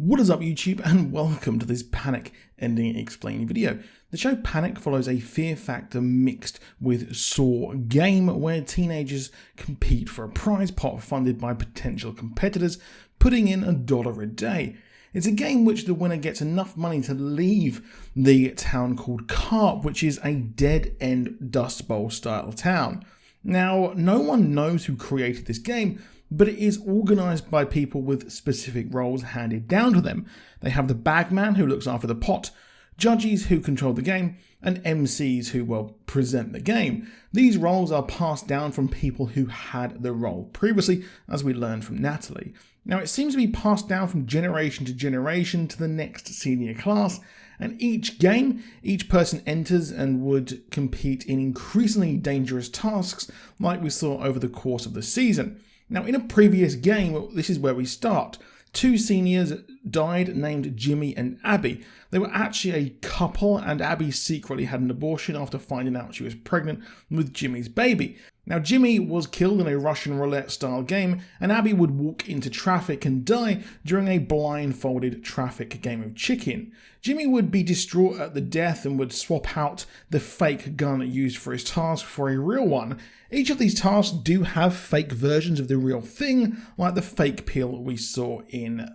What is up YouTube, and welcome to this Panic Ending Explained video. The show Panic follows a Fear Factor mixed with Saw game where teenagers compete for a prize pot funded by potential competitors, putting in $1 a day. It's a game which the winner gets enough money to leave the town called Carp, which is a dead-end Dust Bowl style town. Now, no one knows who created this game, but it is organised by people with specific roles handed down to them. They have the bagman who looks after the pot, judges who control the game, and MCs who will present the game. These roles are passed down from people who had the role previously, as we learned from Natalie. Now, it seems to be passed down from generation to generation to the next senior class, and each game, each person enters and would compete in increasingly dangerous tasks like we saw over the course of the season. Now, in a previous game, this is where we start. Two seniors died named Jimmy and Abby. They were actually a couple, and Abby secretly had an abortion after finding out she was pregnant with Jimmy's baby. Now, Jimmy was killed in a Russian roulette style game, and Abby would walk into traffic and die during a blindfolded traffic game of chicken. Jimmy would be distraught at the death and would swap out the fake gun used for his task for a real one. Each of these tasks do have fake versions of the real thing, like the fake pill we saw in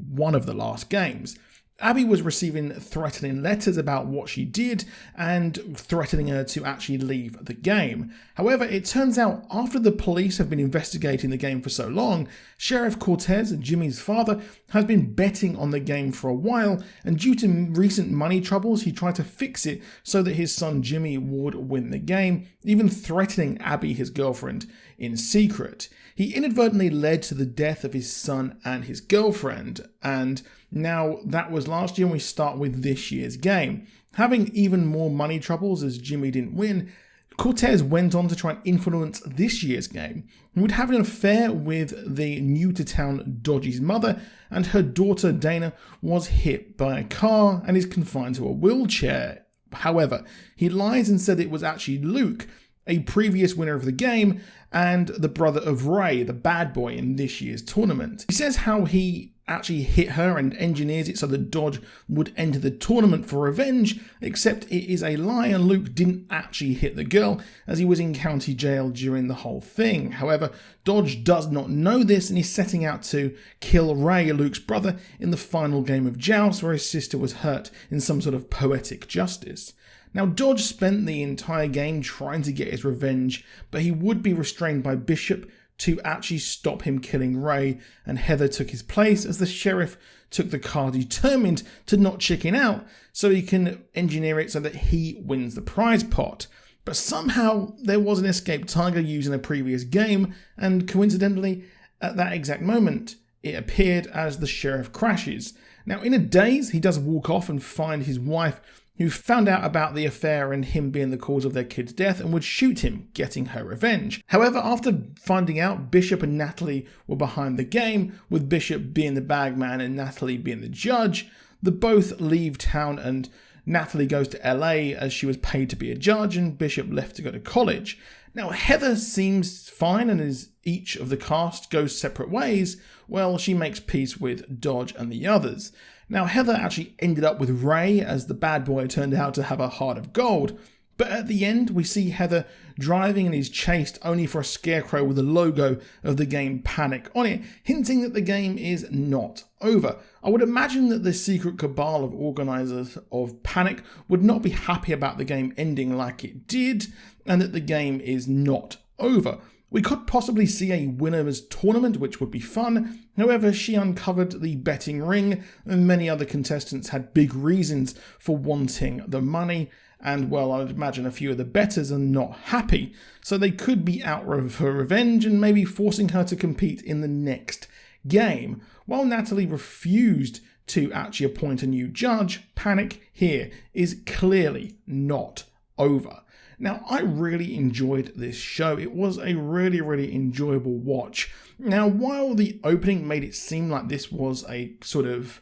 one of the last games. Abby was receiving threatening letters about what she did and threatening her to actually leave the game. However, it turns out after the police have been investigating the game for so long, Sheriff Cortez, Jimmy's father, has been betting on the game for a while, and due to recent money troubles, he tried to fix it so that his son Jimmy would win the game, even threatening Abby, his girlfriend, in secret. He inadvertently led to the death of his son and his girlfriend, and now that was last year, and we start with this year's game. Having even more money troubles as Jimmy didn't win, Cortez went on to try and influence this year's game. He would have an affair with the new-to-town Dodgy's mother, and her daughter Dana was hit by a car and is confined to a wheelchair. However, he lies and said it was actually Luke, a previous winner of the game, and the brother of Ray, the bad boy in this year's tournament. He says how he actually hit her and engineers it so that Dodge would enter the tournament for revenge, except it is a lie and Luke didn't actually hit the girl as he was in county jail during the whole thing. However, Dodge does not know this and is setting out to kill Ray, Luke's brother, in the final game of Joust where his sister was hurt in some sort of poetic justice. Now, Dodge spent the entire game trying to get his revenge, but he would be restrained by Bishop to actually stop him killing Ray, and Heather took his place as the sheriff took the car, determined to not chicken out so he can engineer it so that he wins the prize pot. But somehow there was an escaped tiger used in a previous game, and coincidentally, at that exact moment, it appeared as the sheriff crashes. Now, in a daze, he does walk off and find his wife, who found out about the affair and him being the cause of their kid's death and would shoot him, getting her revenge. However, after finding out Bishop and Natalie were behind the game, with Bishop being the bagman and Natalie being the judge, the both leave town and Natalie goes to LA as she was paid to be a judge, and Bishop left to go to college. Now, Heather seems fine, and as each of the cast goes separate ways, well, she makes peace with Dodge and the others. Now, Heather actually ended up with Ray, as the bad boy turned out to have a heart of gold. But at the end, we see Heather driving and is chased only for a scarecrow with the logo of the game Panic on it, hinting that the game is not over. I would imagine that the secret cabal of organisers of Panic would not be happy about the game ending like it did, and that the game is not over. We could possibly see a winners tournament, which would be fun. However, she uncovered the betting ring, and many other contestants had big reasons for wanting the money. And well, I would imagine a few of the bettors are not happy, so they could be out for revenge and maybe forcing her to compete in the next game. While Natalie refused to actually appoint a new judge, Panic here is clearly not over. Now, I really enjoyed this show. It was a really enjoyable watch. Now, while the opening made it seem like this was a sort of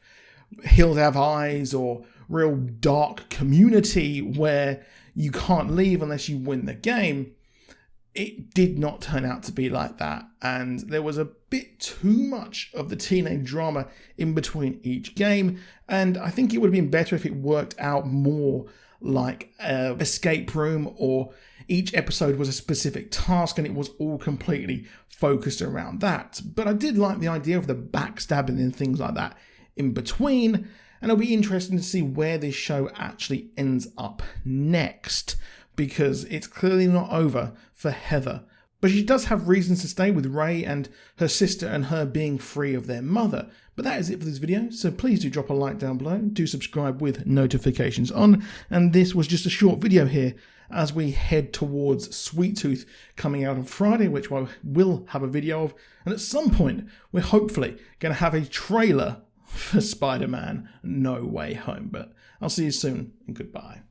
Hills Have Eyes or real dark community where you can't leave unless you win the game, it did not turn out to be like that, and there was a bit too much of the teenage drama in between each game, and I think it would have been better if it worked out more like an escape room, or each episode was a specific task and it was all completely focused around that. But I did like the idea of the backstabbing and things like that in between, and it'll be interesting to see where this show actually ends up next, because it's clearly not over for Heather. But she does have reasons to stay with Ray and her sister and her being free of their mother. But that is it for this video, so please do drop a like down below, do subscribe with notifications on, and this was just a short video here as we head towards Sweet Tooth coming out on Friday, which I will have a video of, and at some point we're hopefully going to have a trailer for Spider-Man No Way Home. But I'll see you soon, and goodbye.